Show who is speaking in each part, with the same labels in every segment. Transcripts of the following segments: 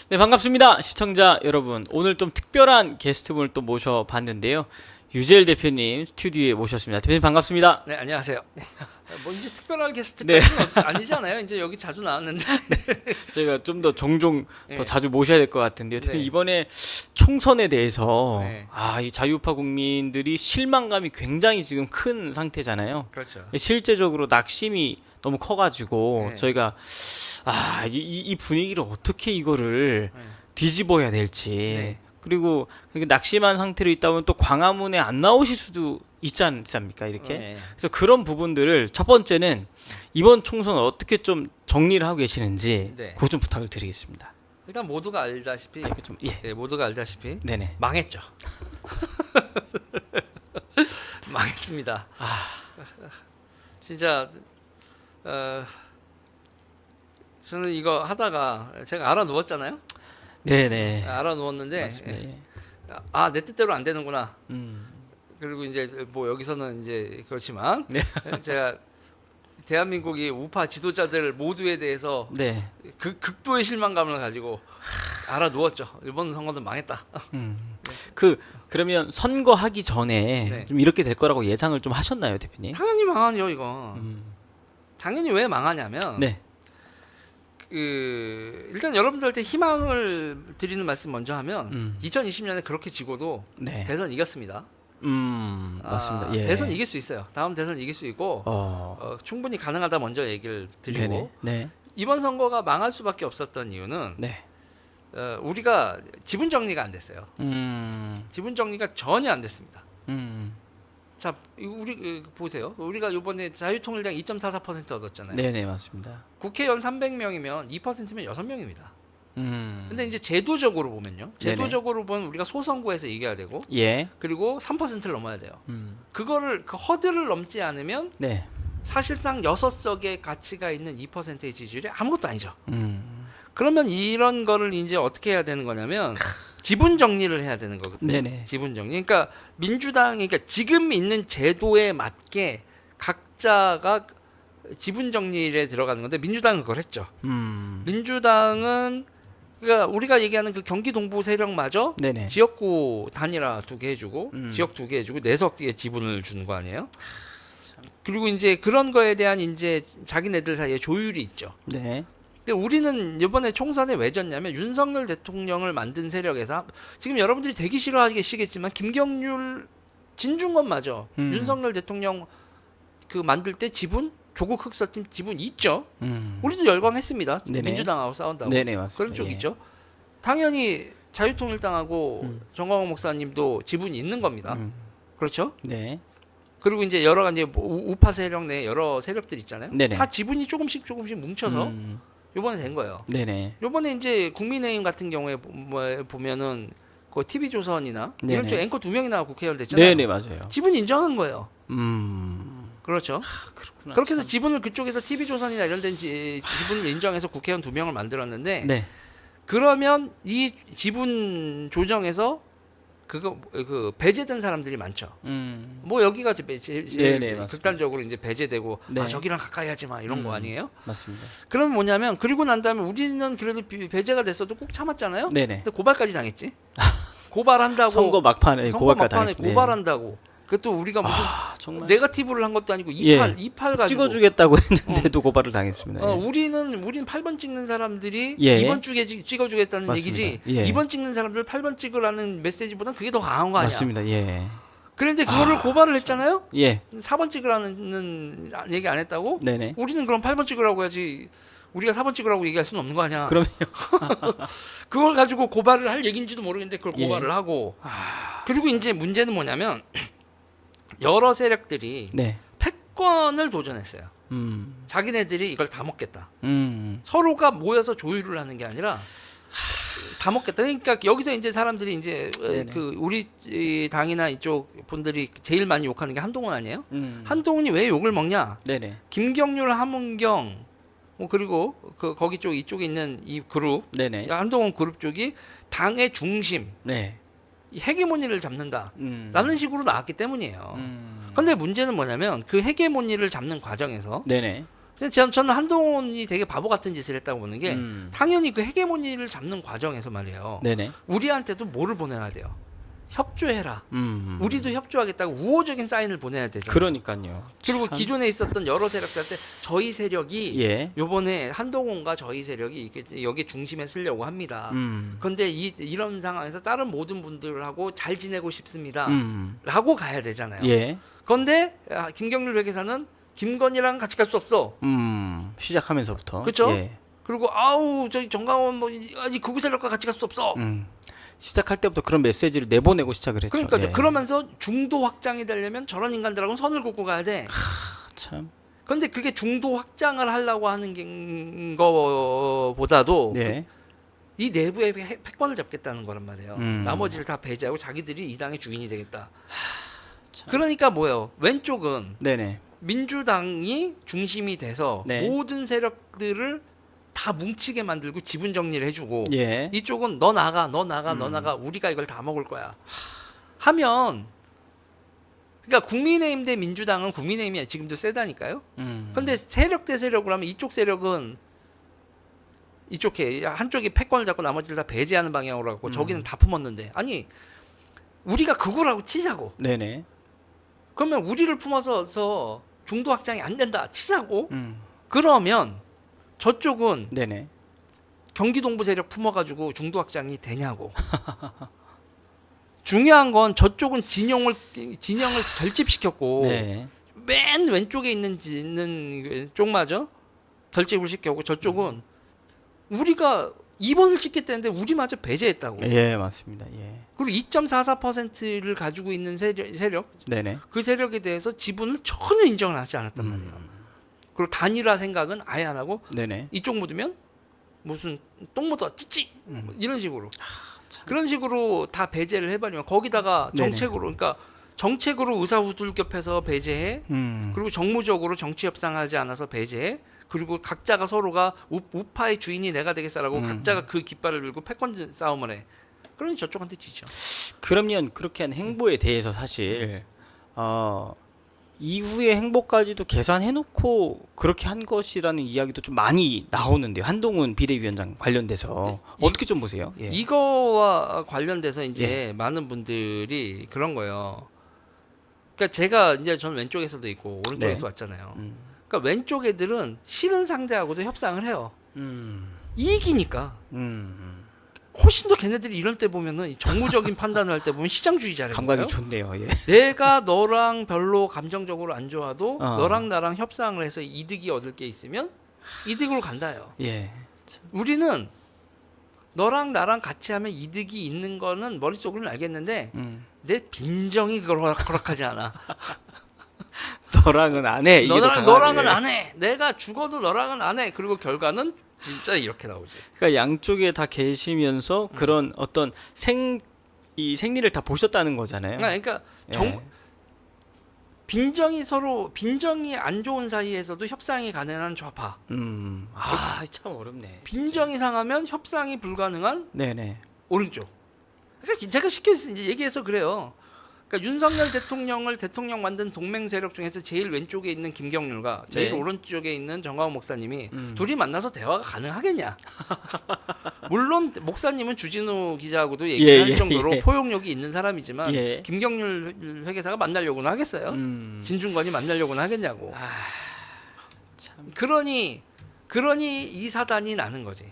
Speaker 1: 네, 반갑습니다. 시청자 여러분. 오늘 좀 특별한 게스트분을 또 모셔봤는데요. 유재일 대표님 스튜디오에 모셨습니다. 대표님 반갑습니다.
Speaker 2: 네, 안녕하세요. 뭐 이제 특별한
Speaker 1: 네.
Speaker 2: 게스트까지는 아니잖아요. 이제 여기 자주 나왔는데.
Speaker 1: 저희가 좀 더 종종
Speaker 2: 네.
Speaker 1: 더 자주 모셔야 될 것 같은데요. 대표님
Speaker 2: 네.
Speaker 1: 이번에 총선에 대해서
Speaker 2: 네.
Speaker 1: 이 자유우파 국민들이 실망감이 굉장히 지금 큰 상태잖아요.
Speaker 2: 그렇죠.
Speaker 1: 실제적으로 낙심이 너무 커가지고
Speaker 2: 네.
Speaker 1: 저희가 이 분위기를 어떻게 이거를
Speaker 2: 네.
Speaker 1: 뒤집어야 될지
Speaker 2: 네.
Speaker 1: 그리고 낙심한 상태로 있다 보면 또 광화문에 안 나오실 수도 있지 않습니까 이렇게.
Speaker 2: 네.
Speaker 1: 그래서 그런 부분들을 첫 번째는 이번 총선 어떻게 좀 정리를 하고 계시는지
Speaker 2: 네.
Speaker 1: 그거 좀 부탁을 드리겠습니다.
Speaker 2: 일단 모두가 알다시피,
Speaker 1: 이거 좀
Speaker 2: 네, 모두가 알다시피
Speaker 1: 네네.
Speaker 2: 망했죠. 망했습니다. 진짜 저는 이거 하다가 제가 알아 누웠잖아요.
Speaker 1: 네네.
Speaker 2: 알아 누웠는데
Speaker 1: 맞습니다. 예.
Speaker 2: 내 뜻대로 안 되는구나.
Speaker 1: 음.
Speaker 2: 그리고 이제 뭐 여기서는 이제 그렇지만
Speaker 1: 네.
Speaker 2: 제가 대한민국이 우파 지도자들 모두에 대해서
Speaker 1: 네.
Speaker 2: 극도의 실망감을 가지고 알아 누웠죠. 이번 선거는 망했다.
Speaker 1: 그러면 선거하기 전에
Speaker 2: 네.
Speaker 1: 좀 이렇게 될 거라고 예상을 좀 하셨나요, 대표님?
Speaker 2: 당연히 망하죠 이거.
Speaker 1: 음.
Speaker 2: 당연히 왜 망하냐면
Speaker 1: 네.
Speaker 2: 일단 여러분들한테 희망을 드리는 말씀 먼저 하면 2020년에 그렇게 지고도
Speaker 1: 네.
Speaker 2: 대선 이겼습니다.
Speaker 1: 맞습니다. 예.
Speaker 2: 대선 이길 수 있어요. 다음 대선 이길 수 있고 충분히 가능하다 먼저 얘기를 드리고
Speaker 1: 네네. 네.
Speaker 2: 이번 선거가 망할 수밖에 없었던 이유는
Speaker 1: 네.
Speaker 2: 우리가 지분 정리가 안 됐어요.
Speaker 1: 음.
Speaker 2: 지분 정리가 전혀 안 됐습니다.
Speaker 1: 음.
Speaker 2: 자, 우리 보세요. 우리가 이번에 자유통일당 2.44% 얻었잖아요.
Speaker 1: 네네, 맞습니다.
Speaker 2: 국회의원 300명이면 2%면 6명입니다.
Speaker 1: 음.
Speaker 2: 근데 이제 제도적으로 보면요. 제도적으로 보면 우리가 소선거에서 이겨야 되고
Speaker 1: 예.
Speaker 2: 그리고 3%를 넘어야 돼요. 그 허들을 넘지 않으면
Speaker 1: 네.
Speaker 2: 사실상 6석의 가치가 있는 2%의 지지율이 아무것도 아니죠.
Speaker 1: 음.
Speaker 2: 그러면 이런 거를 이제 어떻게 해야 되는 거냐면 지분 정리를 해야 되는 거거든요.
Speaker 1: 네네.
Speaker 2: 지분 정리. 그러니까 민주당이 그러니까 지금 있는 제도에 맞게 각자가 지분 정리에 들어가는 건데 민주당은 그걸 했죠. 민주당은 그러니까 우리가 얘기하는 그 경기 동부 세력마저
Speaker 1: 네네.
Speaker 2: 지역구 단일화 2개 해주고 지역 2개 해주고 4석의 지분을 주는 거 아니에요? 그리고 이제 그런 거에 대한 이제 자기네들 사이에 조율이 있죠.
Speaker 1: 네.
Speaker 2: 근데 우리는 이번에 총선에 왜 졌냐면 윤석열 대통령을 만든 세력에서 지금 여러분들이 되게 싫어하시겠지만 김경률 진중권마저 윤석열 대통령 그 만들 때 지분 조국 흑서팀 지분 있죠. 우리도 열광했습니다.
Speaker 1: 네네.
Speaker 2: 민주당하고 싸운다고.
Speaker 1: 네네, 맞습니다.
Speaker 2: 그런 쪽
Speaker 1: 예.
Speaker 2: 있죠. 당연히 자유통일당하고 정광훈 목사님도 지분이 있는 겁니다. 그렇죠?
Speaker 1: 네.
Speaker 2: 그리고 이제 여러 가지 우파 세력 내 여러 세력들 있잖아요.
Speaker 1: 네네.
Speaker 2: 다 지분이 조금씩 뭉쳐서 요번에 된 거예요.
Speaker 1: 네네.
Speaker 2: 요번에 이제 국민의힘 같은 경우에 보면은 그 TV조선이나 이런
Speaker 1: 네네.
Speaker 2: 쪽 앵커 2명이나 국회의원 됐잖아요.
Speaker 1: 네네, 맞아요.
Speaker 2: 지분 인정한 거예요. 그렇죠.
Speaker 1: 그렇구나.
Speaker 2: 그렇게 해서 지분을 그쪽에서 TV조선이나 이런 데는 지분을 인정해서 국회의원 2명을 만들었는데
Speaker 1: 네.
Speaker 2: 그러면 이 지분 조정에서 그 배제된 사람들이 많죠. 뭐 여기가
Speaker 1: 네네, 맞습니다.
Speaker 2: 극단적으로 이제 배제되고
Speaker 1: 네.
Speaker 2: 저기랑 가까이 하지 마 이런 거 아니에요?
Speaker 1: 맞습니다.
Speaker 2: 그러면 뭐냐면 그리고 난 다음에 우리는 그래도 배제가 됐어도 꾹 참았잖아요.
Speaker 1: 네네.
Speaker 2: 근데 고발까지 당했지. 고발한다고
Speaker 1: 선거 막판에
Speaker 2: 선거
Speaker 1: 고발까지
Speaker 2: 막판에
Speaker 1: 당했습니다.
Speaker 2: 고발한다고. 그것도 우리가 무슨
Speaker 1: 정말
Speaker 2: 네거티브를 한 것도 아니고
Speaker 1: 예.
Speaker 2: 이팔 가지고
Speaker 1: 찍어주겠다고 했는데도 고발을 당했습니다. 예.
Speaker 2: 우리는 8번 찍는 사람들이
Speaker 1: 예.
Speaker 2: 이번 주에 찍어주겠다는
Speaker 1: 맞습니다.
Speaker 2: 얘기지.
Speaker 1: 예.
Speaker 2: 2번 찍는 사람들 8번 찍으라는 메시지보다 그게 더 강한 거 아니야.
Speaker 1: 맞습니다. 예.
Speaker 2: 그런데 그거를 고발을 했잖아요.
Speaker 1: 예.
Speaker 2: 4번 찍으라는 얘기 안 했다고?
Speaker 1: 네네.
Speaker 2: 우리는 그럼 8번 찍으라고 해야지. 우리가 4번 찍으라고 얘기할 수는 없는 거 아니야.
Speaker 1: 그럼요.
Speaker 2: 그걸 가지고 고발을 할 얘기인지도 모르겠는데 그걸 고발을 하고. 그리고 이제 문제는 뭐냐면 여러 세력들이
Speaker 1: 네.
Speaker 2: 패권을 도전했어요.
Speaker 1: 음.
Speaker 2: 자기네들이 이걸 다 먹겠다.
Speaker 1: 음.
Speaker 2: 서로가 모여서 조율을 하는 게 아니라 다 먹겠다. 그러니까 여기서 이제 사람들이 이제
Speaker 1: 네네.
Speaker 2: 그 우리 이 당이나 이쪽 분들이 제일 많이 욕하는 게 한동훈 아니에요?
Speaker 1: 음.
Speaker 2: 한동훈이 왜 욕을 먹냐?
Speaker 1: 네네.
Speaker 2: 김경률, 함은경 뭐 그리고 거기 쪽 이쪽에 있는 이 그룹
Speaker 1: 네네.
Speaker 2: 한동훈 그룹 쪽이 당의 중심,
Speaker 1: 네.
Speaker 2: 이 헤게모니를 잡는다라는 식으로 나왔기 때문이에요. 근데 문제는 뭐냐면 그 헤게모니를 잡는 과정에서
Speaker 1: 네네.
Speaker 2: 근데 저는 한동훈이 되게 바보 같은 짓을 했다고 보는 게 당연히 그 헤게모니를 잡는 과정에서 말이에요.
Speaker 1: 네네.
Speaker 2: 우리한테도 뭐를 보내야 돼요? 협조해라. 우리도 협조하겠다고 우호적인 사인을 보내야 되잖아요.
Speaker 1: 그러니까요.
Speaker 2: 그리고
Speaker 1: 참.
Speaker 2: 기존에 있었던 여러 세력들한테 저희 세력이
Speaker 1: 예.
Speaker 2: 요번에 한동훈과 저희 세력이 이렇게 여기 중심에 쓰려고 합니다. 그런데 이런 상황에서 다른 모든 분들하고 잘 지내고 싶습니다. 라고 가야 되잖아요.
Speaker 1: 예.
Speaker 2: 그런데 김경률 회계사는 김건희랑 같이 갈 수 없어.
Speaker 1: 시작하면서부터.
Speaker 2: 그렇죠?
Speaker 1: 예.
Speaker 2: 그리고 아우 저기 정강원 뭐 아니 극우 세력과 같이 갈 수 없어.
Speaker 1: 시작할 때부터 그런 메시지를 내보내고 시작을 했죠.
Speaker 2: 그러니까
Speaker 1: 예.
Speaker 2: 그러면서 중도 확장이 되려면 저런 인간들하고는 선을 긋고 가야 돼.
Speaker 1: 참.
Speaker 2: 근데 그게 중도 확장을 하려고 하는 거보다도
Speaker 1: 예.
Speaker 2: 이 내부에 패권을 잡겠다는 거란 말이에요.
Speaker 1: 음.
Speaker 2: 나머지를 다 배제하고 자기들이 이 당의 주인이 되겠다. 그러니까 뭐예요? 왼쪽은
Speaker 1: 네네.
Speaker 2: 민주당이 중심이 돼서
Speaker 1: 네.
Speaker 2: 모든 세력들을 다 뭉치게 만들고 지분 정리를 해주고
Speaker 1: 예.
Speaker 2: 이쪽은 너 나가 우리가 이걸 다 먹을 거야 하면 그러니까 국민의힘 대 민주당은 국민의힘이 지금도 세다니까요. 근데 세력 대 세력으로 하면 이쪽 세력은 이쪽에 한쪽이 패권을 잡고 나머지를 다 배제하는 방향으로 하고 저기는 다 품었는데 아니 우리가 극우라고 치자고
Speaker 1: 네네.
Speaker 2: 그러면 우리를 품어서 중도 확장이 안 된다 치자고 그러면 저쪽은
Speaker 1: 네네.
Speaker 2: 경기 동부 세력 품어가지고 중도 확장이 되냐고. 중요한 건 저쪽은 진영을 결집시켰고
Speaker 1: 네.
Speaker 2: 맨 왼쪽에 있는 쪽마저 결집을 시켰고 저쪽은 우리가 2번을 찍겠다는데 우리마저 배제했다고.
Speaker 1: 예, 맞습니다. 예.
Speaker 2: 그리고 2.44%를 가지고 있는 세력
Speaker 1: 네네.
Speaker 2: 그 세력에 대해서 지분을 전혀 인정을 하지 않았단 말이에요. 그리고 단일화 생각은 아예 안 하고
Speaker 1: 네네.
Speaker 2: 이쪽 묻으면 무슨 똥 묻어 찌찌 뭐 이런 식으로 그런 식으로 다 배제를 해버리면 거기다가
Speaker 1: 네네.
Speaker 2: 정책으로 그러니까 정책으로 의사 후들겹해서 배제해 그리고 정무적으로 정치 협상하지 않아서 배제해 그리고 각자가 서로가 우파의 주인이 내가 되겠어라고 각자가 그 깃발을 들고 패권 싸움을 해. 그러니 저쪽한테 지죠.
Speaker 1: 그러면 그렇게 한 행보에 대해서 사실 이후의 행보까지도 계산해놓고 그렇게 한 것이라는 이야기도 좀 많이 나오는데요. 한동훈 비대위원장 관련돼서 어떻게 좀 보세요? 예.
Speaker 2: 이거와 관련돼서 이제 많은 분들이 그런 거예요. 그러니까 제가 이제 전 왼쪽에서도 있고 오른쪽에서
Speaker 1: 네.
Speaker 2: 왔잖아요. 그러니까 왼쪽 애들은 싫은 상대하고도 협상을 해요. 이익이니까. 훨씬 더 걔네들이 이런 때 보면은 정무적인 판단을 할 때 보면 시장주의자라는
Speaker 1: 감각이
Speaker 2: 거예요.
Speaker 1: 좋네요. 예.
Speaker 2: 내가 너랑 별로 감정적으로 안 좋아도
Speaker 1: 어.
Speaker 2: 너랑 나랑 협상을 해서 이득이 얻을 게 있으면 이득으로 간다요.
Speaker 1: 예.
Speaker 2: 우리는 너랑 나랑 같이 하면 이득이 있는 거는 머릿속으로는 알겠는데 내 빈정이 그걸 허락하지 않아.
Speaker 1: 너랑은 안 해. 이게 더
Speaker 2: 너랑은
Speaker 1: 강하네.
Speaker 2: 안 해. 내가 죽어도 너랑은 안 해. 그리고 결과는 진짜 이렇게 나오지.
Speaker 1: 그러니까 양쪽에 다 계시면서 그런 어떤 이 생리를 다 보셨다는 거잖아요.
Speaker 2: 그러니까
Speaker 1: 예.
Speaker 2: 빈정이 안 좋은 사이에서도 협상이 가능한 좌파.
Speaker 1: 참 어렵네.
Speaker 2: 빈정이 상하면 협상이 불가능한
Speaker 1: 네네.
Speaker 2: 오른쪽. 그러니까 제가 쉽게 얘기해서 그래요. 그러니까 윤석열 대통령을 대통령 만든 동맹 세력 중에서 제일 왼쪽에 있는 김경률과 제일
Speaker 1: 네.
Speaker 2: 오른쪽에 있는 정광훈 목사님이 둘이 만나서 대화가 가능하겠냐? 물론 목사님은 주진우 기자하고도 얘기할 정도로 포용력이 있는 사람이지만
Speaker 1: 예.
Speaker 2: 김경률 회계사가 만나려고는 하겠어요? 진중권이 만나려고는 하겠냐고.
Speaker 1: 참.
Speaker 2: 그러니 이 사단이 나는 거지.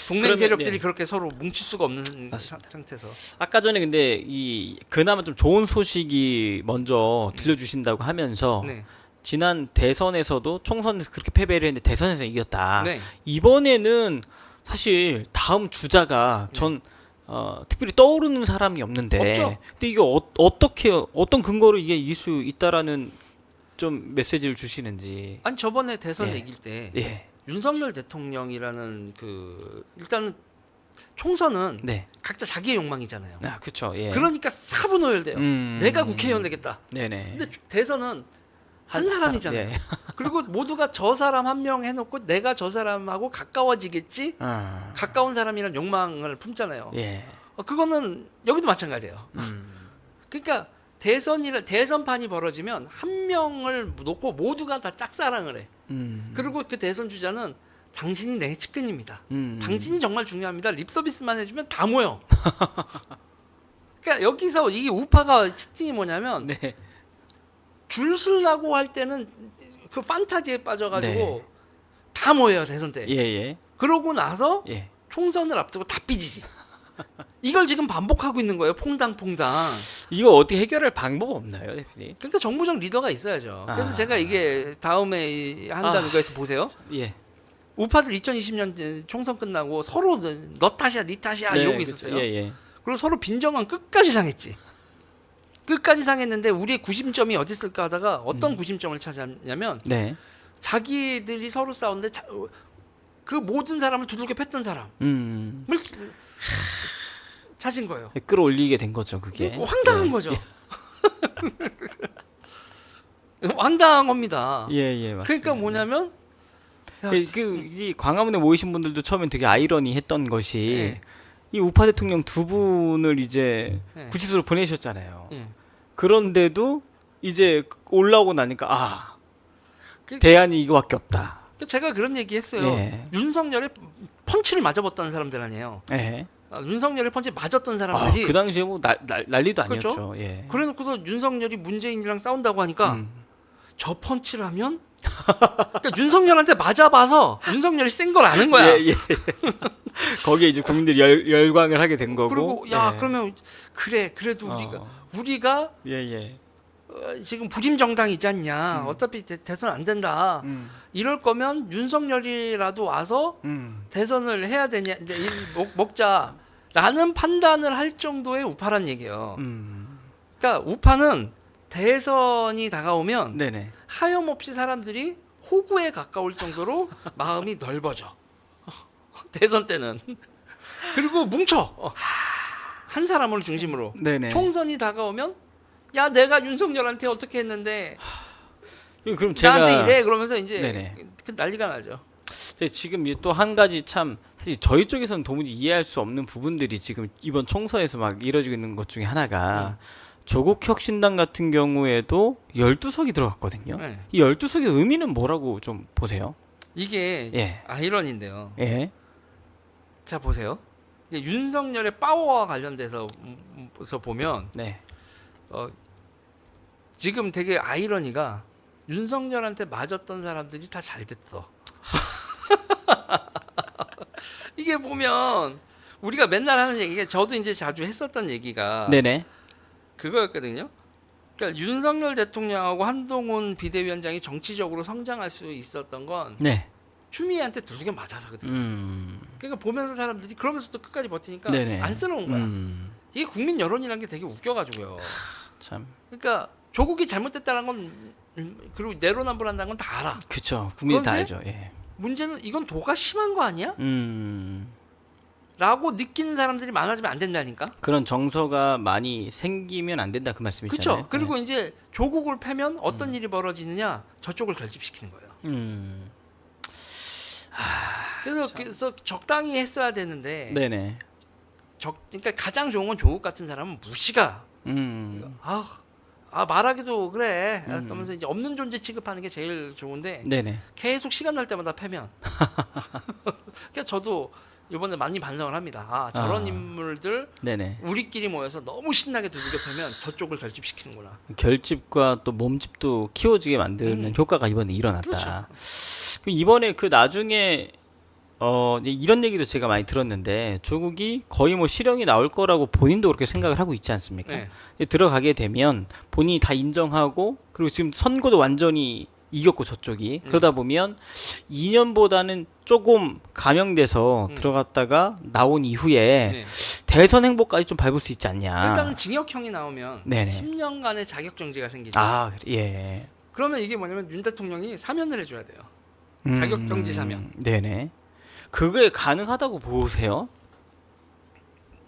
Speaker 2: 동맹
Speaker 1: 그러면,
Speaker 2: 세력들이
Speaker 1: 네.
Speaker 2: 그렇게 서로 뭉칠 수가 없는 상태에서.
Speaker 1: 아까 전에 근데 이 그나마 좀 좋은 소식이 먼저 들려주신다고 하면서
Speaker 2: 네.
Speaker 1: 지난 대선에서도 총선에서 그렇게 패배를 했는데 대선에서 이겼다.
Speaker 2: 네.
Speaker 1: 이번에는 사실 다음 주자가 전 특별히 떠오르는 사람이 없는데.
Speaker 2: 없죠.
Speaker 1: 근데 이게 어떤 근거로 이게 이길 수 있다라는 좀 메시지를 주시는지.
Speaker 2: 아니 저번에 대선
Speaker 1: 예.
Speaker 2: 이길 때
Speaker 1: 예.
Speaker 2: 윤석열 대통령이라는 일단은 총선은
Speaker 1: 네.
Speaker 2: 각자 자기의 욕망이잖아요.
Speaker 1: 아, 그렇죠. 예.
Speaker 2: 그러니까 사분오열돼요. 내가 국회의원 되겠다.
Speaker 1: 네네.
Speaker 2: 근데 대선은 한 사람이잖아요.
Speaker 1: 예.
Speaker 2: 그리고 모두가 저 사람 한 명 해놓고 내가 저 사람하고 가까워지겠지. 가까운 사람이란 욕망을 품잖아요.
Speaker 1: 예.
Speaker 2: 그거는 여기도 마찬가지예요. 그러니까 대선판이 벌어지면 한 명을 놓고 모두가 다 짝사랑을 해. 그리고 그 대선 주자는 당신이 내 측근입니다. 당신이 정말 중요합니다. 립 서비스만 해주면 다 모여. 그러니까 여기서 이게 우파가 특징이 뭐냐면
Speaker 1: 네.
Speaker 2: 줄 서려고 할 때는 그 판타지에 빠져가지고
Speaker 1: 네.
Speaker 2: 다 모여요 대선 때.
Speaker 1: 예.
Speaker 2: 그러고 나서
Speaker 1: 예.
Speaker 2: 총선을 앞두고 다 삐지지. 이걸 지금 반복하고 있는 거예요. 퐁당퐁당.
Speaker 1: 이거 어떻게 해결할 방법 없나요, 대표님?
Speaker 2: 그러니까 정부적 리더가 있어야죠. 그래서
Speaker 1: 아.
Speaker 2: 제가 이게 다음에 한다는 거에서 보세요.
Speaker 1: 예.
Speaker 2: 우파들 2020년 총선 끝나고 서로 너 탓이야, 네 탓이야 이러고
Speaker 1: 그쵸.
Speaker 2: 있었어요.
Speaker 1: 예.
Speaker 2: 그리고 서로 빈정은 끝까지 상했지. 끝까지 상했는데 우리의 구심점이 어디 있을까 하다가 어떤 구심점을 찾았냐면
Speaker 1: 네.
Speaker 2: 자기들이 서로 싸우는데 그 모든 사람을 두들겨 팼던 사람을 찾은 거예요.
Speaker 1: 끌어올리게 된 거죠, 그게.
Speaker 2: 황당한
Speaker 1: 예.
Speaker 2: 거죠. 황당한 겁니다.
Speaker 1: 예, 맞습니다.
Speaker 2: 그러니까 뭐냐면
Speaker 1: 이 광화문에 모이신 분들도 처음엔 되게 아이러니했던 것이
Speaker 2: 예.
Speaker 1: 이 우파 대통령 두 분을 이제
Speaker 2: 예.
Speaker 1: 구치소로 보내셨잖아요.
Speaker 2: 예.
Speaker 1: 그런데도 이제 올라오고 나니까
Speaker 2: 그-
Speaker 1: 대안이 이거밖에 없다.
Speaker 2: 제가 그런 얘기했어요.
Speaker 1: 예.
Speaker 2: 윤석열의 펀치를 맞아봤던 사람들 아니에요.
Speaker 1: 예.
Speaker 2: 윤석열의 펀치 맞았던 사람들이
Speaker 1: 그 당시에 뭐 난리도
Speaker 2: 그렇죠?
Speaker 1: 아니었죠. 예.
Speaker 2: 그래놓고서 윤석열이 문재인이랑 싸운다고 하니까
Speaker 1: 음.
Speaker 2: 저 펀치를 하면 그러니까 윤석열한테 맞아봐서 윤석열이 센 걸 아는 거야.
Speaker 1: 예. 거기에 이제 국민들이 열광을 하게 된 거고.
Speaker 2: 그리고 야
Speaker 1: 예.
Speaker 2: 그러면 그래도 우리가
Speaker 1: 예.
Speaker 2: 지금 불임 정당이지 않냐. 어차피 대선 안 된다. 이럴 거면 윤석열이라도 와서 대선을 해야 되냐 이제 먹자라는 판단을 할 정도의 우파란 얘기예요. 그러니까 우파는 대선이 다가오면
Speaker 1: 네네.
Speaker 2: 하염없이 사람들이 호구에 가까울 정도로 마음이 넓어져. 대선 때는. 그리고 뭉쳐. 한 사람을 중심으로.
Speaker 1: 네네.
Speaker 2: 총선이 다가오면 야 내가 윤석열한테 어떻게 했는데
Speaker 1: 그럼 제가
Speaker 2: 나한테 이래 그러면서 이제
Speaker 1: 네네.
Speaker 2: 그 난리가 나죠.
Speaker 1: 지금 또 한 가지 참 사실 저희 쪽에서는 도무지 이해할 수 없는 부분들이 지금 이번 총선에서 막 이뤄지고 있는 것 중에 하나가 조국 혁신당 같은 경우에도 12석이 들어갔거든요.
Speaker 2: 네.
Speaker 1: 이 12석의 의미는 뭐라고 좀 보세요?
Speaker 2: 이게
Speaker 1: 예.
Speaker 2: 아이러니인데요.
Speaker 1: 예.
Speaker 2: 자 보세요. 이게 윤석열의 파워와 관련돼서 보면
Speaker 1: 네.
Speaker 2: 지금 되게 아이러니가 윤석열한테 맞았던 사람들이 다 잘 됐어. 이게 보면 우리가 맨날 하는 얘기가 저도 이제 자주 했었던 얘기가
Speaker 1: 네네.
Speaker 2: 그거였거든요. 그러니까 윤석열 대통령하고 한동훈 비대위원장이 정치적으로 성장할 수 있었던 건
Speaker 1: 네.
Speaker 2: 추미애한테 두들겨 맞아서거든요. 그러니까 보면서 사람들이 그러면서도 끝까지 버티니까
Speaker 1: 네네.
Speaker 2: 안쓰러운 거야. 이게 국민 여론이라는 게 되게 웃겨가지고요.
Speaker 1: 참.
Speaker 2: 그러니까 조국이 잘못됐다는 건 그리고 내로남불한다는 건 다 알아.
Speaker 1: 그쵸. 국민이 다
Speaker 2: 그런데
Speaker 1: 알죠. 예.
Speaker 2: 문제는 이건 도가 심한 거 아니야? 라고 느끼는 사람들이 많아지면 안 된다니까.
Speaker 1: 그런 정서가 많이 생기면 안 된다 그 말씀이시잖아요.
Speaker 2: 그렇죠. 그리고 이제 조국을 패면 어떤 일이 벌어지느냐 저쪽을 결집시키는 거예요. 그래서 적당히 했어야 되는데
Speaker 1: 네네.
Speaker 2: 그러니까 가장 좋은 건 조국 같은 사람은 무시가 말하기도 그래 그러면서 이제 없는 존재 취급하는 게 제일 좋은데
Speaker 1: 네네.
Speaker 2: 계속 시간 날 때마다 패면 그러니까 저도 이번에 많이 반성을 합니다. 저런 인물들
Speaker 1: 네네.
Speaker 2: 우리끼리 모여서 너무 신나게 두들겨 패면 저쪽을 결집시키는구나.
Speaker 1: 결집과 또 몸집도 키워지게 만드는 효과가 이번에 일어났다.
Speaker 2: 그렇죠.
Speaker 1: 그럼 이번에 그 나중에 이런 얘기도 제가 많이 들었는데 조국이 거의 뭐 실형이 나올 거라고 본인도 그렇게 생각을 하고 있지 않습니까?
Speaker 2: 네.
Speaker 1: 들어가게 되면 본인이 다 인정하고 그리고 지금 선거도 완전히 이겼고 저쪽이 그러다 보면 2년보다는 조금 감형돼서 들어갔다가 나온 이후에
Speaker 2: 네.
Speaker 1: 대선 행보까지 좀 밟을 수 있지 않냐.
Speaker 2: 일단은 징역형이 나오면
Speaker 1: 네네.
Speaker 2: 10년간의 자격 정지가 생기죠.
Speaker 1: 예.
Speaker 2: 그러면 이게 뭐냐면 윤 대통령이 사면을 해줘야 돼요. 자격 정지 사면.
Speaker 1: 네네. 그게 가능하다고 보세요?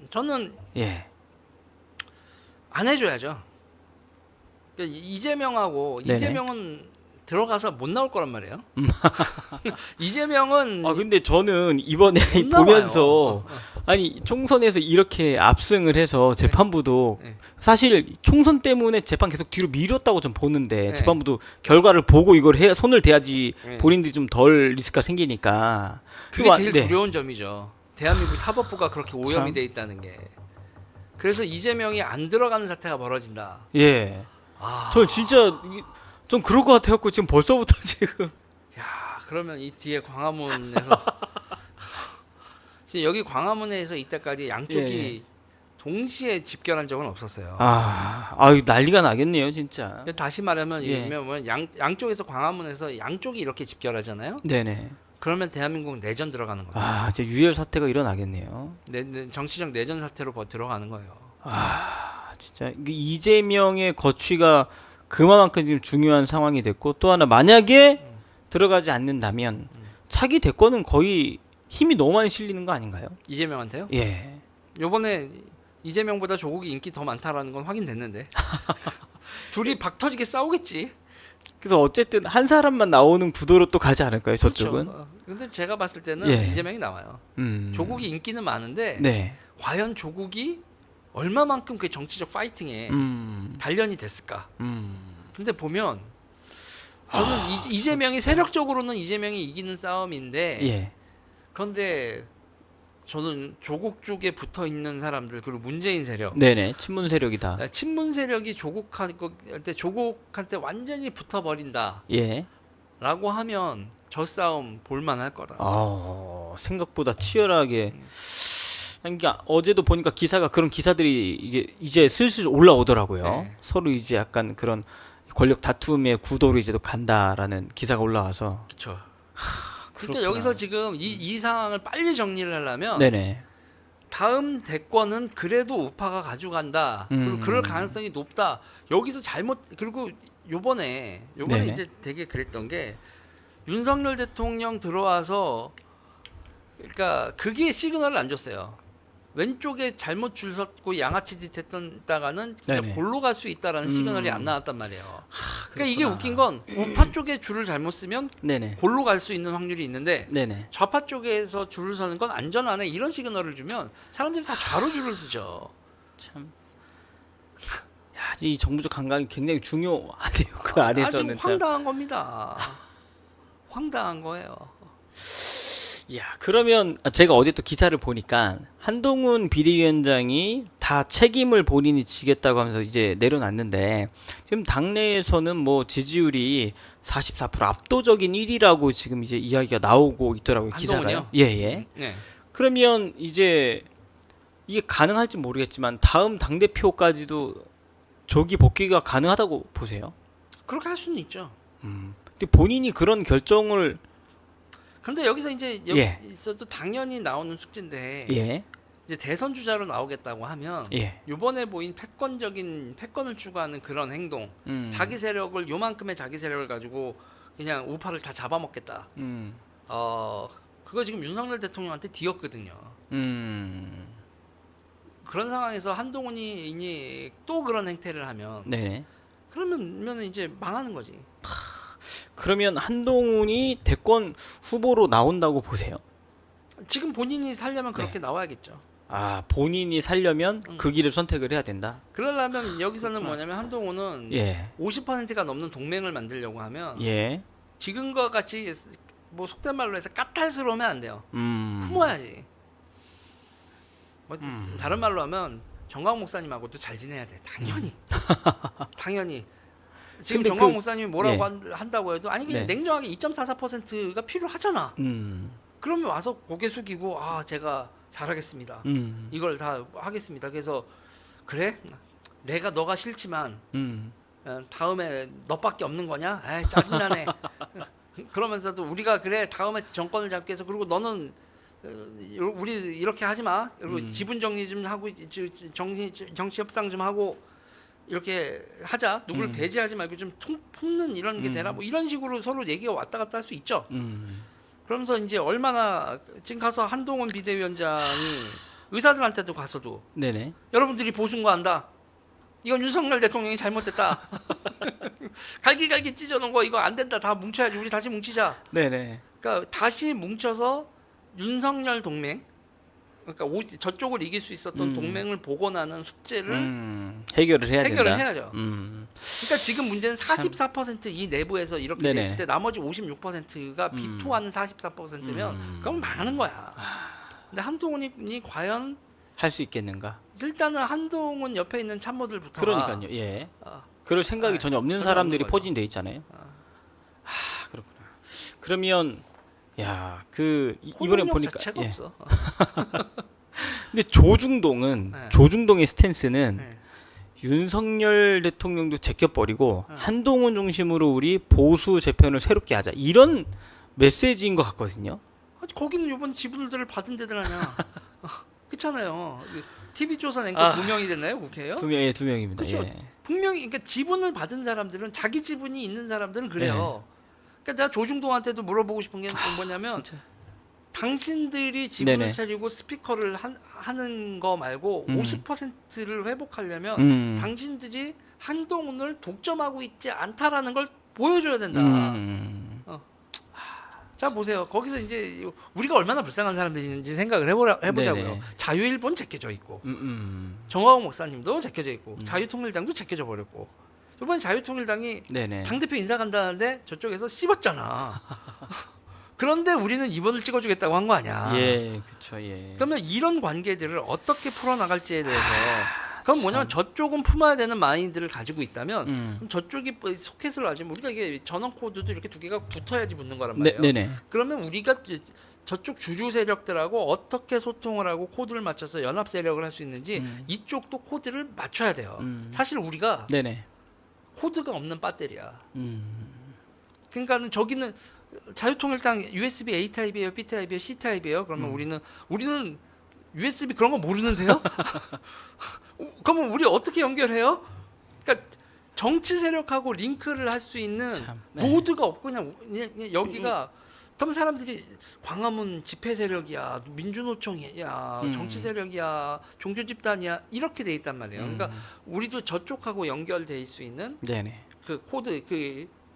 Speaker 2: 저는
Speaker 1: 예.
Speaker 2: 안 해줘야죠. 그러니까 이재명하고
Speaker 1: 네네.
Speaker 2: 이재명은 들어가서 못 나올 거란 말이에요. 이재명은
Speaker 1: 근데 저는 이번에
Speaker 2: 못
Speaker 1: 보면서
Speaker 2: 나와요.
Speaker 1: 아니 총선에서 이렇게 압승을 해서 재판부도
Speaker 2: 네.
Speaker 1: 사실 총선 때문에 재판 계속 뒤로 미뤘다고 좀 보는데
Speaker 2: 네.
Speaker 1: 재판부도 결과를 보고 이걸 해 손을 대야지
Speaker 2: 네.
Speaker 1: 본인들이 좀 덜 리스크가 생기니까
Speaker 2: 그게
Speaker 1: 그거
Speaker 2: 제일
Speaker 1: 네.
Speaker 2: 두려운 점이죠. 대한민국 사법부가 그렇게 오염이
Speaker 1: 참.
Speaker 2: 돼 있다는 게. 그래서 이재명이 안 들어가는 사태가 벌어진다.
Speaker 1: 예.
Speaker 2: 아,
Speaker 1: 저 진짜 좀 그럴 것 같아갖고 지금 벌써부터 지금
Speaker 2: 야, 그러면 이 뒤에 광화문에서 지금 여기 광화문에서 이때까지 양쪽이 동시에 집결한 적은 없었어요.
Speaker 1: 아유 난리가 나겠네요 진짜.
Speaker 2: 근데 다시 말하면
Speaker 1: 예.
Speaker 2: 뭐 양쪽에서 광화문에서 양쪽이 이렇게 집결하잖아요.
Speaker 1: 네네.
Speaker 2: 그러면 대한민국 내전 들어가는 거예요.
Speaker 1: 아 이제 유혈 사태가 일어나겠네요.
Speaker 2: 정치적 내전 사태로 들어가는 거예요.
Speaker 1: 진짜 이재명의 거취가 그만큼 지금 중요한 상황이 됐고 또 하나 만약에 들어가지 않는다면 차기 대권은 거의 힘이 너무 많이 실리는 거 아닌가요?
Speaker 2: 이재명한테요?
Speaker 1: 예.
Speaker 2: 요번에 이재명보다 조국이 인기 더 많다라는 건 확인됐는데 둘이 박 터지게 싸우겠지.
Speaker 1: 그래서 어쨌든 한 사람만 나오는 구도로 또 가지 않을까요? 저쪽은?
Speaker 2: 그렇죠. 근데 제가 봤을 때는
Speaker 1: 예.
Speaker 2: 이재명이 나와요. 조국이 인기는 많은데
Speaker 1: 네.
Speaker 2: 과연 조국이 얼마만큼 그 정치적 파이팅에 단련이 됐을까? 근데 보면 저는 이재명이 세력적으로는 이재명이 이기는 싸움인데
Speaker 1: 예.
Speaker 2: 그런데 저는 조국 쪽에 붙어 있는 사람들 그리고 문재인 세력,
Speaker 1: 네네. 친문 세력이다.
Speaker 2: 친문 세력이 조국한테 완전히 붙어버린다라고
Speaker 1: 예.
Speaker 2: 하면 저 싸움 볼만할 거다.
Speaker 1: 생각보다 치열하게. 그러니까 어제도 보니까 기사가 그런 기사들이 이게 이제 슬슬 올라오더라고요.
Speaker 2: 네.
Speaker 1: 서로 이제 약간 그런 권력 다툼의 구도로 이제도 간다라는 기사가 올라와서.
Speaker 2: 그렇죠. 그러니까
Speaker 1: 그렇구나.
Speaker 2: 여기서 지금 이 상황을 빨리 정리를 하려면
Speaker 1: 네네.
Speaker 2: 다음 대권은 그래도 우파가 가져간다. 그리고 그럴 가능성이 높다. 여기서 그리고 요번에
Speaker 1: 네네.
Speaker 2: 이제 되게 그랬던 게 윤석열 대통령 들어와서 그러니까 그게 시그널을 안 줬어요. 왼쪽에 잘못 줄 섰고 양아치 짓 했다가는 진짜
Speaker 1: 네네.
Speaker 2: 골로 갈 수 있다라는 시그널이 안 나왔단 말이에요. 그러니까 이게
Speaker 1: 그렇구나.
Speaker 2: 웃긴 건 우파 쪽에 줄을 잘못 쓰면
Speaker 1: 네네.
Speaker 2: 골로 갈 수 있는 확률이 있는데
Speaker 1: 네네.
Speaker 2: 좌파 쪽에서 줄을 서는 건 안전하네 이런 시그널을 주면 사람들이 다 좌로 줄을 쓰죠.
Speaker 1: 참. 야, 이 정부적 감각이 굉장히 중요하네요. 그 안에서는
Speaker 2: 아주 황당한 겁니다. 황당한 거예요.
Speaker 1: 야, 그러면 제가 어제 또 기사를 보니까 한동훈 비대위원장이 다 책임을 본인이 지겠다고 하면서 이제 내려놨는데 지금 당내에서는 뭐 지지율이 44% 압도적인 1위라고 지금 이제 이야기가 나오고 있더라고요. 기사가요.
Speaker 2: 한동훈이요?
Speaker 1: 예.
Speaker 2: 네.
Speaker 1: 그러면 이제 이게 가능할지 모르겠지만 다음 당 대표까지도 조기 복귀가 가능하다고 보세요?
Speaker 2: 그렇게 할 수는 있죠.
Speaker 1: 근데 본인이 그런 결정을
Speaker 2: 근데 여기서 이제 여기
Speaker 1: 예.
Speaker 2: 있어도 당연히 나오는 숙제인데
Speaker 1: 예.
Speaker 2: 이제 대선 주자로 나오겠다고 하면
Speaker 1: 예.
Speaker 2: 이번에 보인 패권을 추구하는 그런 행동, 자기 세력을 요만큼의 자기 세력을 가지고 그냥 우파를 다 잡아먹겠다. 그거 지금 윤석열 대통령한테 뒤었거든요. 그런 상황에서 한동훈이 또 그런 행태를 하면
Speaker 1: 네네.
Speaker 2: 그러면 이제 망하는 거지.
Speaker 1: 그러면 한동훈이 대권 후보로 나온다고 보세요?
Speaker 2: 지금 본인이 살려면 그렇게 나와야겠죠.
Speaker 1: 아, 본인이 살려면 그 길을 선택을 해야 된다.
Speaker 2: 그러려면 여기서는 뭐냐면 한동훈은
Speaker 1: 예.
Speaker 2: 50%가 넘는 동맹을 만들려고 하면
Speaker 1: 예.
Speaker 2: 지금과 같이 뭐 속된 말로 해서 까탈스러우면 안 돼요. 품어야지. 뭐 다른 말로 하면 정광 목사님하고도 잘 지내야 돼. 당연히. 당연히. 지금
Speaker 1: 근데
Speaker 2: 정광
Speaker 1: 그-
Speaker 2: 목사님이 뭐라고
Speaker 1: 예.
Speaker 2: 한다고 해도 아니 그냥
Speaker 1: 네.
Speaker 2: 냉정하게 2.44%가 필요하잖아. 그러면 와서 고개 숙이고 제가 잘하겠습니다. 이걸 다 하겠습니다. 그래서 그래? 너가 싫지만 다음에 너밖에 없는 거냐? 에이, 짜증나네. 그러면서도 우리가 그래 다음에 정권을 잡기 위해서 그리고 너는 우리 이렇게 하지 마. 그리고 지분 정리 좀 하고 정치 협상 좀 하고 이렇게 하자. 누구를 배제하지 말고 좀 품는 이런 게 되라. 뭐 이런 식으로 서로 얘기가 왔다 갔다 할 수 있죠. 그러면서 이제 얼마나 지금 가서 한동훈 비대위원장이 의사들한테도 가서도
Speaker 1: 네네.
Speaker 2: 여러분들이 보수인 거 안다. 이건 윤석열 대통령이 잘못됐다. 갈기갈기 찢어놓은 거 이거 안 된다. 다 뭉쳐야지. 우리 다시 뭉치자.
Speaker 1: 네네.
Speaker 2: 그러니까 다시 뭉쳐서 윤석열 동맹 저쪽을 이길 수 있었던 동맹을 복원하는 숙제를
Speaker 1: 해결을 해야
Speaker 2: 해결을
Speaker 1: 된다.
Speaker 2: 해야죠. 그러니까 지금 문제는 44%이 내부에서 이렇게
Speaker 1: 네네.
Speaker 2: 됐을 때 나머지 56%가 비토하는 44%면 그건 망하는 거야. 근데 한동훈이 과연
Speaker 1: 할 수 있겠는가?
Speaker 2: 일단은 한동훈 옆에 있는 참모들부터
Speaker 1: 그러니까요. 예. 그럴 생각이 전혀 없는
Speaker 2: 전혀
Speaker 1: 사람들이
Speaker 2: 없는 거죠.
Speaker 1: 포진돼 있잖아요. 그렇구나. 그러면 이번에
Speaker 2: 호응력
Speaker 1: 보니까
Speaker 2: 자체가
Speaker 1: 예.
Speaker 2: 없어.
Speaker 1: 근데 조중동은
Speaker 2: 네.
Speaker 1: 조중동의 스탠스는
Speaker 2: 네.
Speaker 1: 윤석열 대통령도 제껴버리고 한동훈 중심으로 우리 보수 재편을 새롭게 하자 이런 메시지인 것 같거든요.
Speaker 2: 거기는 이번 지분들을 받은 데들 아니야. 그렇잖아요. TV조선 앵커 2명이 됐나요 국회에요?
Speaker 1: 두 명입니다.
Speaker 2: 그렇죠.
Speaker 1: 예.
Speaker 2: 분명히 그러니까 지분을 받은 사람들은 자기 지분이 있는 사람들은 그래요. 그러니까 내가 조중동한테도 물어보고 싶은 게 뭐냐면
Speaker 1: 진짜.
Speaker 2: 당신들이 지분을
Speaker 1: 네네.
Speaker 2: 차리고 스피커를 하는 거 말고 50%를 회복하려면 당신들이 한동훈을 독점하고 있지 않다라는 걸 보여줘야 된다. 자 보세요. 거기서 이제 우리가 얼마나 불쌍한 사람들인지 생각을 해보자고요.
Speaker 1: 네네.
Speaker 2: 자유일본 제껴져 있고 정화호 목사님도 제껴져 있고 자유통일당도 제껴져 버렸고 이번에 자유통일당이
Speaker 1: 네네.
Speaker 2: 당대표 인사 간다는데 저쪽에서 씹었잖아. 그런데 우리는 이번을 찍어주겠다고 한 거 아니야.
Speaker 1: 예, 그렇죠. 예.
Speaker 2: 그러면 이런 관계들을 어떻게 풀어나갈지에 대해서 그럼 뭐냐면 저쪽은 품어야 되는 마인드를 가지고 있다면 그럼 저쪽이 소켓을 알지면 우리가 이게 전원 코드도 이렇게 두 개가 붙어야지 붙는 거란 말이에요.
Speaker 1: 네네.
Speaker 2: 그러면 우리가 저쪽 주류 세력들하고 어떻게 소통을 하고 코드를 맞춰서 연합 세력을 할 수 있는지 이쪽도 코드를 맞춰야 돼요. 사실 우리가
Speaker 1: 네네.
Speaker 2: 코드가 없는 배터리야. 그러니까는 저기는 자유통일당 USB A 타입이에요, B 타입이에요, C 타입이에요. 그러면 우리는 USB 그런 거 모르는데요? 그러면 우리 어떻게 연결해요? 그러니까 정치 세력하고 링크를 할 수 있는 노드가 없고 그냥 여기가 그럼 사람들이 광화문 집회 세력이야, 민주노총이야, 정치 세력이야, 종교 집단이야 이렇게 돼 있단 말이에요. 그러니까 우리도 저쪽하고 연결돼 있을 수 있는
Speaker 1: 네네.
Speaker 2: 그 코드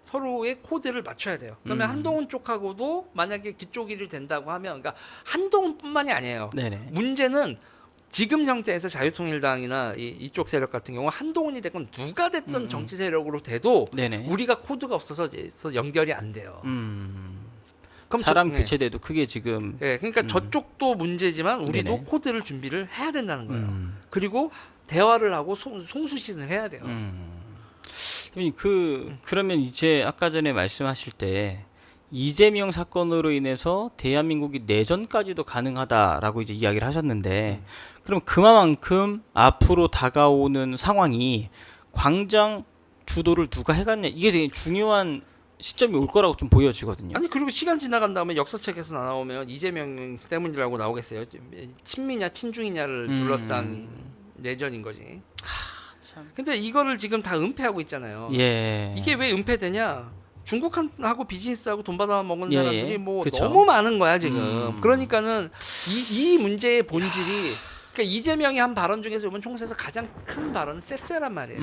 Speaker 2: 서로의 코드를 맞춰야 돼요. 그러면 한동훈 쪽하고도 만약에 그쪽이 된다고 하면 그러니까 한동훈뿐만이 아니에요.
Speaker 1: 네네.
Speaker 2: 문제는 지금 형태에서 자유통일당이나 이쪽 세력 같은 경우 한동훈이 됐건 누가 됐든 정치 세력으로 돼도
Speaker 1: 네네.
Speaker 2: 우리가 코드가 없어서 연결이 안 돼요. 그럼
Speaker 1: 사람 교체돼도 크게 지금
Speaker 2: 그러니까 저쪽도 문제지만 우리도
Speaker 1: 네네.
Speaker 2: 코드를 준비를 해야 된다는 거예요. 그리고 대화를 하고 송수신을 해야 돼요.
Speaker 1: 그러면 이제 아까 전에 말씀하실 때 이재명 사건으로 인해서 대한민국이 내전까지도 가능하다라고 이제 이야기를 하셨는데 그럼 그만큼 앞으로 다가오는 상황이 광장 주도를 누가 해갔냐 이게 되게 중요한 시점이 올 거라고 좀 보여지거든요.
Speaker 2: 아니 그리고 시간 지나간 다음에 역사책에서 나오면 이재명 때문이라고 나오겠어요. 친미냐 친중이냐를 둘러싼 내전인 거지.
Speaker 1: 참.
Speaker 2: 근데 이거를 지금 다 은폐하고 있잖아요.
Speaker 1: 예.
Speaker 2: 이게 왜 은폐되냐? 중국하고 비즈니스하고 돈 받아 먹은
Speaker 1: 예,
Speaker 2: 사람들이 뭐
Speaker 1: 그쵸.
Speaker 2: 너무 많은 거야 지금. 그러니까는 이 문제의 본질이 그러니까 이재명이 한 발언 중에서 이번 총선에서 가장 큰 발언은 쎄쎄란 말이에요.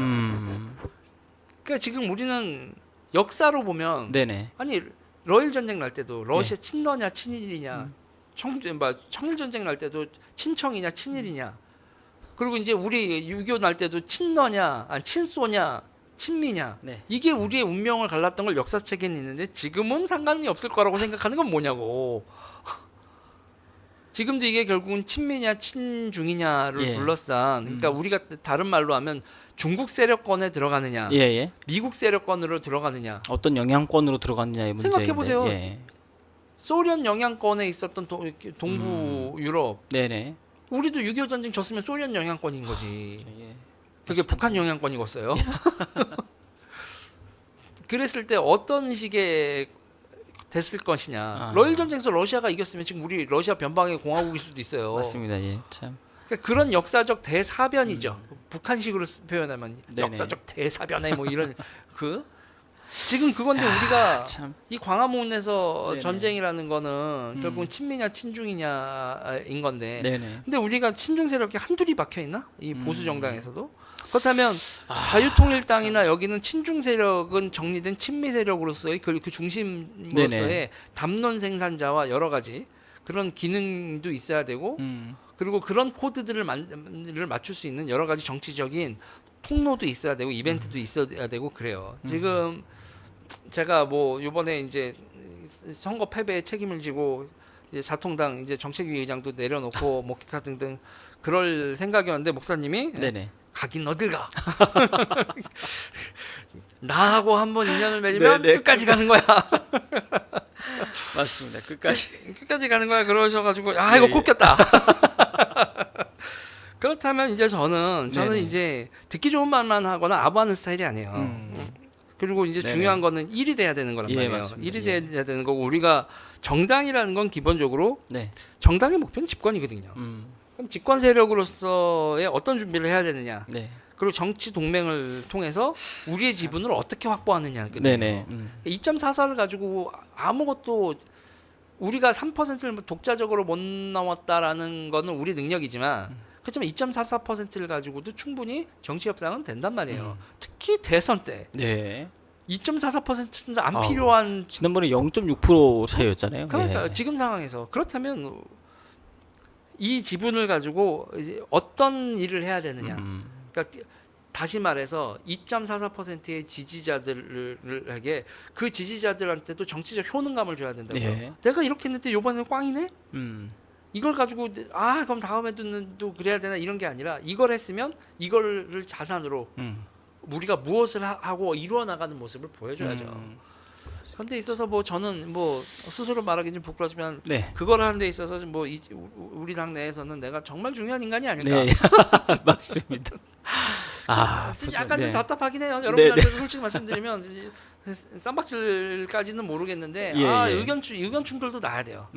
Speaker 2: 그러니까 지금 우리는 역사로 보면
Speaker 1: 네네.
Speaker 2: 아니 러일 전쟁 날 때도 러시아 친러냐 친일이냐 청일 전쟁 날 때도 친청이냐 친일이냐 그리고 이제 우리 6.25 날 때도 친러냐 아니 친소냐 친미냐
Speaker 1: 네.
Speaker 2: 이게 우리의 운명을 갈랐던 걸 역사책에는 있는데 지금은 상관이 없을 거라고 생각하는 건 뭐냐고. 지금도 이게 결국은 친미냐 친중이냐를 둘러싼 그러니까 우리가 다른 말로 하면 중국 세력권에 들어가느냐
Speaker 1: 예.
Speaker 2: 미국 세력권으로 들어가느냐
Speaker 1: 어떤 영향권으로 들어갔느냐의 문제인데.
Speaker 2: 생각해 보세요.
Speaker 1: 예.
Speaker 2: 소련 영향권에 있었던 동부 유럽
Speaker 1: 네네.
Speaker 2: 우리도 6.25 전쟁 졌으면 소련 영향권인 거지.
Speaker 1: 예.
Speaker 2: 그게 북한 영향권이었어요. 그랬을 때 어떤 식의 됐을 것이냐. 러일 전쟁에서 러시아가 이겼으면 지금 우리 러시아 변방의 공화국일 수도 있어요.
Speaker 1: 맞습니다. 예. 참.
Speaker 2: 그러니까 그런 역사적 대사변이죠. 북한식으로 표현하면
Speaker 1: 네네.
Speaker 2: 역사적 대사변에 뭐 이런 지금 그건데 우리가
Speaker 1: 참.
Speaker 2: 이 광화문에서
Speaker 1: 네네.
Speaker 2: 전쟁이라는 거는 결국은 친미냐 친중이냐인 건데
Speaker 1: 네네.
Speaker 2: 근데 우리가 친중 세력이 한둘이 박혀 있나? 이 보수 정당에서도 그렇다면 자유통일당이나 여기는 친중 세력은 정리된 친미 세력으로서의 그 중심으로서의
Speaker 1: 네네.
Speaker 2: 담론 생산자와 여러 가지 그런 기능도 있어야 되고 그리고 그런 코드들을 맞출 수 있는 여러 가지 정치적인 통로도 있어야 되고 이벤트도 있어야 되고 그래요. 지금 제가 뭐 이번에 이제 선거 패배에 책임을 지고 이제 자통당 이제 정책위 의장도 내려놓고 뭐 기타 등등 그럴 생각이었는데 목사님이
Speaker 1: 네네.
Speaker 2: 가긴 어딜 가. 나하고 한번 인연을 맺으면
Speaker 1: 네네.
Speaker 2: 끝까지 가는 거야.
Speaker 1: 맞습니다.
Speaker 2: 끝까지 가는 거야. 그러셔가지고 아 이거
Speaker 1: 예,
Speaker 2: 꼭 꼈다. 그렇다면 이제 저는
Speaker 1: 네네.
Speaker 2: 이제 듣기 좋은 말만 하거나 아부하는 스타일이 아니에요. 그리고 이제
Speaker 1: 네네.
Speaker 2: 중요한 거는 일이 돼야 되는 거란
Speaker 1: 예,
Speaker 2: 말이에요.
Speaker 1: 맞습니다.
Speaker 2: 일이
Speaker 1: 예.
Speaker 2: 돼야 되는 거고 우리가 정당이라는 건 기본적으로
Speaker 1: 네.
Speaker 2: 정당의 목표는 집권이거든요. 그럼 집권 세력으로서의 어떤 준비를 해야 되느냐.
Speaker 1: 네.
Speaker 2: 그리고 정치 동맹을 통해서 우리의 지분을 어떻게 확보하느냐.
Speaker 1: 네네.
Speaker 2: 2.44를 가지고 아무것도 우리가 3%를 독자적으로 못 넘었다라는 거는 우리 능력이지만 그렇지만 2.44%를 가지고도 충분히 정치 협상은 된단 말이에요. 특히 대선 때
Speaker 1: 네.
Speaker 2: 2.44%는 안
Speaker 1: 아우,
Speaker 2: 필요한
Speaker 1: 지난번에 0.6% 차이였잖아요.
Speaker 2: 그러니까
Speaker 1: 예.
Speaker 2: 지금 상황에서 그렇다면 이 지분을 가지고 이제 어떤 일을 해야 되느냐. 그러니까 다시 말해서 2.44%의 지지자들에게 그 지지자들한테도 정치적 효능감을 줘야 된다고요.
Speaker 1: 예.
Speaker 2: 내가 이렇게 했는데 이번에는 꽝이네? 이걸 가지고 그럼 다음에도 또 그래야 되나 이런 게 아니라 이걸 했으면 이거를 자산으로 우리가 무엇을 하고 이루어 나가는 모습을 보여줘야죠. 그런데 있어서 뭐 저는 뭐 스스로 말하기 좀 부끄럽지만
Speaker 1: 네.
Speaker 2: 그걸 하는 데 있어서 뭐 우리 당 내에서는 내가 정말 중요한 인간이 아닐까.
Speaker 1: 네. 맞습니다.
Speaker 2: 약간 좀
Speaker 1: 네.
Speaker 2: 답답하긴 해요.
Speaker 1: 네,
Speaker 2: 여러분들한테 솔직히 말씀드리면 이제 쌈박질까지는 모르겠는데
Speaker 1: 예, 예.
Speaker 2: 의견 충돌도 나야 돼요.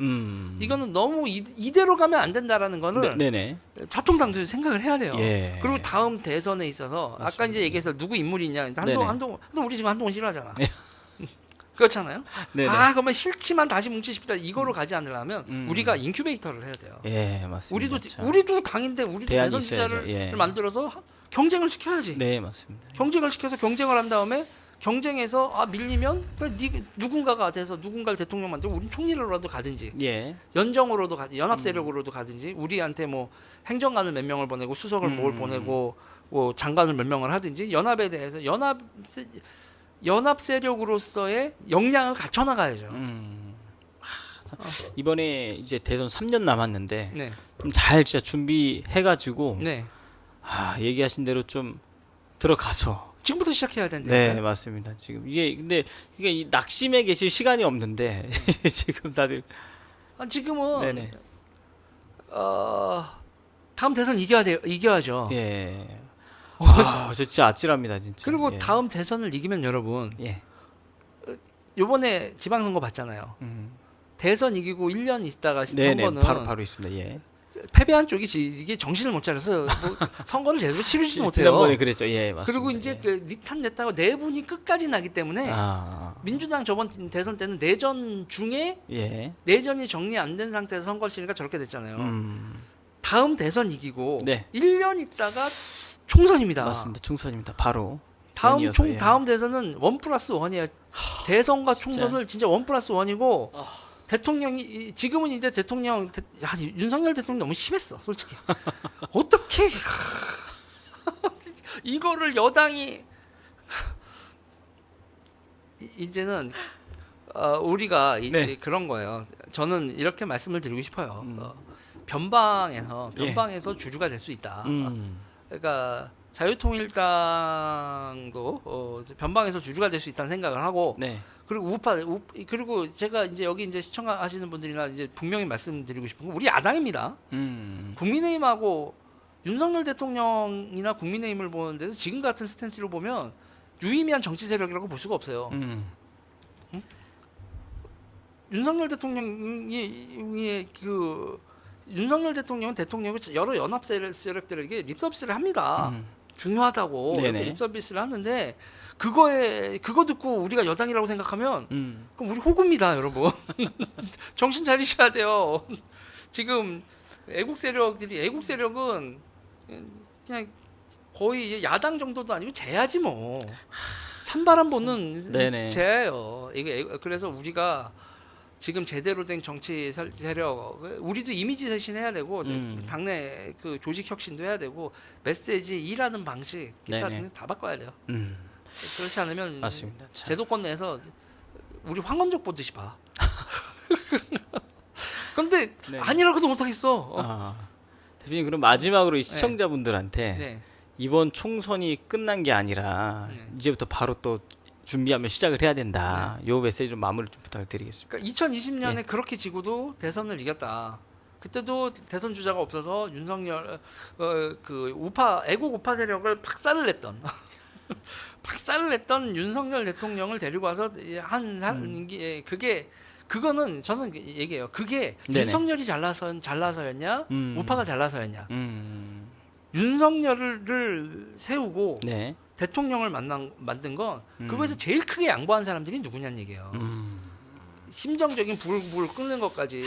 Speaker 1: 이거는
Speaker 2: 너무 이대로 가면 안 된다라는 거는
Speaker 1: 네네.
Speaker 2: 자통당도 생각을 해야 돼요.
Speaker 1: 예.
Speaker 2: 그리고 다음 대선에 있어서 아까
Speaker 1: 맞습니다.
Speaker 2: 이제 얘기해서 누구 인물이 있냐.
Speaker 1: 네네.
Speaker 2: 한동훈 우리 지금 한동훈 싫어하잖아.
Speaker 1: 예.
Speaker 2: 그렇잖아요.
Speaker 1: 네네.
Speaker 2: 그러면 싫지만 다시 뭉치십시다. 이거로 가지 않으려면 우리가 인큐베이터를 해야 돼요.
Speaker 1: 예, 맞습니다.
Speaker 2: 우리도 당인데 우리도
Speaker 1: 대안이
Speaker 2: 대선
Speaker 1: 있어야죠.
Speaker 2: 주자를
Speaker 1: 예.
Speaker 2: 만들어서 경쟁을 시켜야지.
Speaker 1: 네, 맞습니다.
Speaker 2: 경쟁을 시켜서 경쟁을 한 다음에 경쟁에서 밀리면 누군가가 돼서 누군가를 대통령 만들고 우리는 총리로라도 가든지
Speaker 1: 예.
Speaker 2: 연정으로도 연합 세력으로도 가든지 우리한테 뭐 행정관을 몇 명을 보내고 수석을 뭘 보내고 뭐 장관을 몇 명을 하든지 연합에 대해서 연합 세력으로서의 역량을 갖춰 나가야죠.
Speaker 1: 이번에 이제 대선 3년 남았는데
Speaker 2: 네.
Speaker 1: 좀 잘 진짜 준비해가지고
Speaker 2: 네.
Speaker 1: 얘기하신 대로 좀 들어가서
Speaker 2: 지금부터 시작해야 된다.
Speaker 1: 네, 맞습니다. 지금 이게 근데 이게 이 낙심에 계실 시간이 없는데 지금 다들
Speaker 2: 지금은
Speaker 1: 네네.
Speaker 2: 다음 대선 이겨야죠.
Speaker 1: 예. 저 진짜 아찔합니다, 진짜.
Speaker 2: 그리고
Speaker 1: 예.
Speaker 2: 다음 대선을 이기면 여러분
Speaker 1: 예.
Speaker 2: 요번에 지방선거 봤잖아요. 대선 이기고 1년 있다가
Speaker 1: 네네.
Speaker 2: 선거는
Speaker 1: 바로 있습니다. 예.
Speaker 2: 패배한 쪽이 이게 정신을 못 차려서 뭐 선거를 제대로 치르지도 못해요.
Speaker 1: 지난번에 그랬죠. 예, 맞습니다.
Speaker 2: 그리고 이제
Speaker 1: 예.
Speaker 2: 그 니탄 냈다고 내분이 끝까지 나기 때문에
Speaker 1: 아.
Speaker 2: 민주당 저번 대선 때는 내전 중에
Speaker 1: 예.
Speaker 2: 내전이 정리 안 된 상태에서 선거를 치니까 저렇게 됐잖아요. 다음 대선 이기고
Speaker 1: 네.
Speaker 2: 1년 있다가 총선입니다.
Speaker 1: 맞습니다. 총선입니다. 바로
Speaker 2: 다음
Speaker 1: 연이어서, 예.
Speaker 2: 다음 대선은 1+1이에요. 대선과 총선을 진짜 1+1이고 대통령이 지금은 이제 윤석열 대통령 너무 심했어, 솔직히. 어떻게 이거를 여당이 이제는 우리가
Speaker 1: 네.
Speaker 2: 그런 거예요. 저는 이렇게 말씀을 드리고 싶어요. 변방에서 주주가 될 수 있다. 그러니까 자유통일당도 변방에서 주주가 될 수 있다는 생각을 하고
Speaker 1: 네.
Speaker 2: 그리고 그리고 제가 이제 여기 이제 시청하시는 분들이나 이제 분명히 말씀드리고 싶은 건 우리 야당입니다. 국민의힘하고 윤석열 대통령이나 국민의힘을 보는 데서 지금 같은 스탠스로 보면 유의미한 정치 세력이라고 볼 수가 없어요. 윤석열 대통령이 윤석열 대통령은 여러 연합 세력들에게 립서비스를 합니다. 중요하다고
Speaker 1: 네네.
Speaker 2: 립서비스를 하는데 그거 듣고 우리가 여당이라고 생각하면 그럼 우리 호구입니다, 여러분. 정신 차리셔야 돼요. 지금 애국 세력은 그냥 거의 야당 정도도 아니고 제야지 뭐. 찬바람 보는
Speaker 1: 네네.
Speaker 2: 제예요. 그래서 우리가 지금 제대로 된 정치 세력, 우리도 이미지 쇄신해야 되고 당내 그 조직 혁신도 해야 되고 메시지 일하는 방식 기타
Speaker 1: 네네.
Speaker 2: 다 바꿔야 돼요. 그렇지 않으면
Speaker 1: 맞습니다. 참.
Speaker 2: 제도권 내에서 우리 황건적 보듯이 봐. 근데
Speaker 1: 네.
Speaker 2: 아니라고도 못하겠어.
Speaker 1: 대표님 그럼 마지막으로 이 시청자분들한테
Speaker 2: 네.
Speaker 1: 이번 총선이 끝난 게 아니라
Speaker 2: 네.
Speaker 1: 이제부터 바로 또 준비하면 시작을 해야 된다. 요 메시지 좀 마무리 좀 부탁을 드리겠습니다.
Speaker 2: 그러니까 2020년에 그렇게 지고도 대선을 이겼다. 그때도 대선 주자가 없어서 윤석열 그 우파 애국 우파 세력을 박살을 냈던 박살을 냈던 윤석열 대통령을 데리고 와서 한 사람 그거는 저는 얘기해요. 그게
Speaker 1: 네네.
Speaker 2: 윤석열이 잘나서였냐, 우파가 잘나서였냐. 윤석열을 세우고
Speaker 1: 네.
Speaker 2: 대통령을 만든 건 그거에서 제일 크게 양보한 사람들이 누구냐는 얘기예요. 심정적인 불을 끄는 것까지.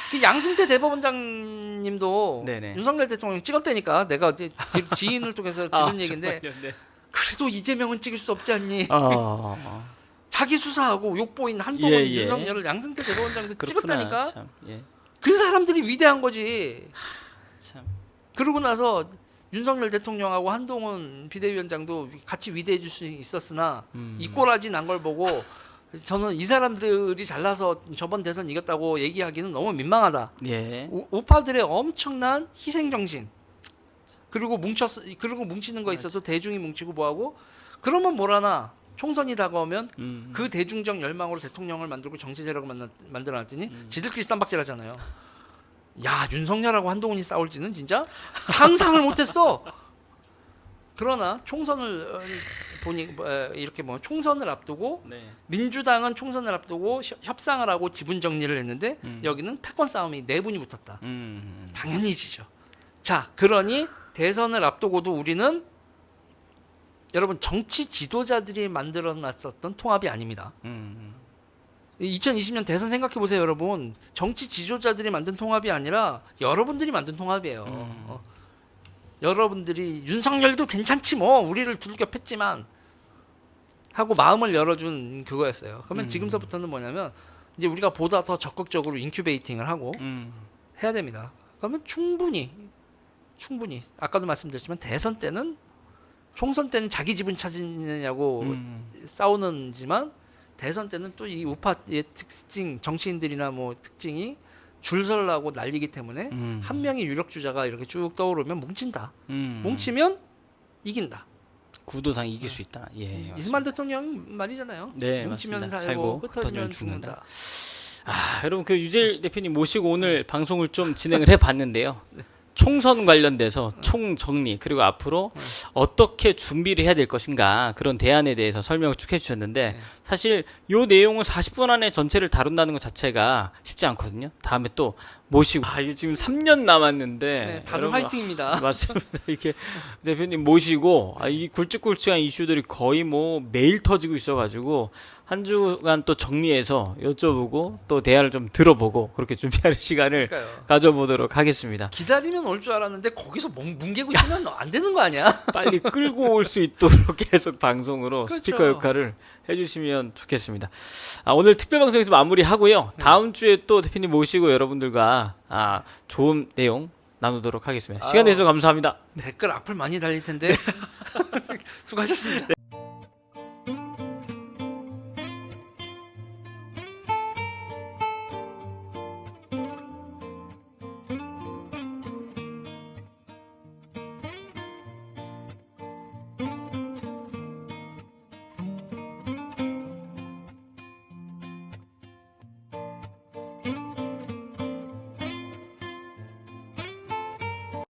Speaker 2: 그 양승태 대법원장님도
Speaker 1: 네네.
Speaker 2: 윤석열 대통령 찍었다니까. 내가 이제 지인을 통해서 들은 얘기인데
Speaker 1: 정말요? 네.
Speaker 2: 그래도 이재명은 찍을 수 없지 않니?
Speaker 1: 어.
Speaker 2: 자기 수사하고 욕보인 한동훈
Speaker 1: 예.
Speaker 2: 윤석열을 양승태 대법원장도
Speaker 1: 그렇구나.
Speaker 2: 찍었다니까.
Speaker 1: 참. 예.
Speaker 2: 그 사람들이 위대한 거지.
Speaker 1: 참.
Speaker 2: 그러고 나서 윤석열 대통령하고 한동훈 비대위원장도 같이 위대해 줄 수 있었으나 이 꼬라지 난 걸 보고 저는 이 사람들이 잘나서 저번 대선 이겼다고 얘기하기는 너무 민망하다.
Speaker 1: 예.
Speaker 2: 우파들의 엄청난 희생 정신. 그리고 뭉치는 거 있어서 대중이 뭉치고 뭐하고 그러면 뭐라나 총선이 다가오면 그 대중적 열망으로 대통령을 만들고 정치 세력을 만들어놨더니 지들끼리 쌈박질하잖아요. 야 윤석열하고 한동훈이 싸울지는 진짜 상상을 못했어. 그러나 총선을 보니 이렇게 뭐 총선을 앞두고
Speaker 1: 네.
Speaker 2: 민주당은 총선을 앞두고 협상을 하고 지분 정리를 했는데 여기는 패권 싸움이 네 분이 붙었다. 당연히 지죠. 자 그러니 대선을 앞두고도 우리는 여러분 정치 지도자들이 만들어놨었던 통합이 아닙니다. 2020년 대선 생각해 보세요, 여러분. 정치 지도자들이 만든 통합이 아니라 여러분들이 만든 통합이에요. 여러분들이 윤석열도 괜찮지 뭐 우리를 둘겹했지만 하고 마음을 열어준 그거였어요. 그러면 지금서부터는 뭐냐면 이제 우리가 보다 더 적극적으로 인큐베이팅을 하고 해야 됩니다. 그러면 충분히 아까도 말씀드렸지만 대선 때는 총선 때는 자기 지분 찾느냐고 싸우는지만 대선 때는 또 이 우파의 특징 정치인들이나 뭐 특징이 줄 설라고 날리기 때문에 한 명의 유력 주자가 이렇게 쭉 떠오르면 뭉친다. 뭉치면 이긴다.
Speaker 1: 구도상 이길 수 있다. 예.
Speaker 2: 이승만 대통령 말이잖아요.
Speaker 1: 네,
Speaker 2: 뭉치면
Speaker 1: 맞습니다.
Speaker 2: 살고
Speaker 1: 살고
Speaker 2: 흩어지면
Speaker 1: 흩어지면
Speaker 2: 죽는다.
Speaker 1: 여러분 그 유재일 대표님 모시고 오늘 방송을 좀 진행을 해봤는데요. 총선 관련돼서 총정리 그리고 앞으로 어떻게 준비를 해야 될 것인가 그런 대안에 대해서 설명을 쭉 해주셨는데 사실 요 내용을 40분 안에 전체를 다룬다는 것 자체가 쉽지 않거든요. 다음에 또 모시고 이게 지금 3년 남았는데
Speaker 2: 네, 다들
Speaker 1: 여러분,
Speaker 2: 화이팅입니다.
Speaker 1: 맞습니다. 이렇게 대표님 모시고 이 굵직굵직한 이슈들이 거의 뭐 매일 터지고 있어가지고 한 주간 또 정리해서 여쭤보고 또 대화를 좀 들어보고 그렇게 준비하는 시간을
Speaker 2: 그러니까요.
Speaker 1: 가져보도록 하겠습니다.
Speaker 2: 기다리면 올 줄 알았는데 거기서 뭉개고 있으면 안 되는 거 아니야?
Speaker 1: 빨리 끌고 올 수 있도록 계속 방송으로
Speaker 2: 그렇죠.
Speaker 1: 스피커 역할을 해주시면 좋겠습니다. 오늘 특별 방송에서 마무리하고요. 다음 주에 또 대표님 모시고 여러분들과 좋은 내용 나누도록 하겠습니다. 시간 내주셔서 감사합니다.
Speaker 2: 댓글 악플 많이 달릴 텐데 수고하셨습니다.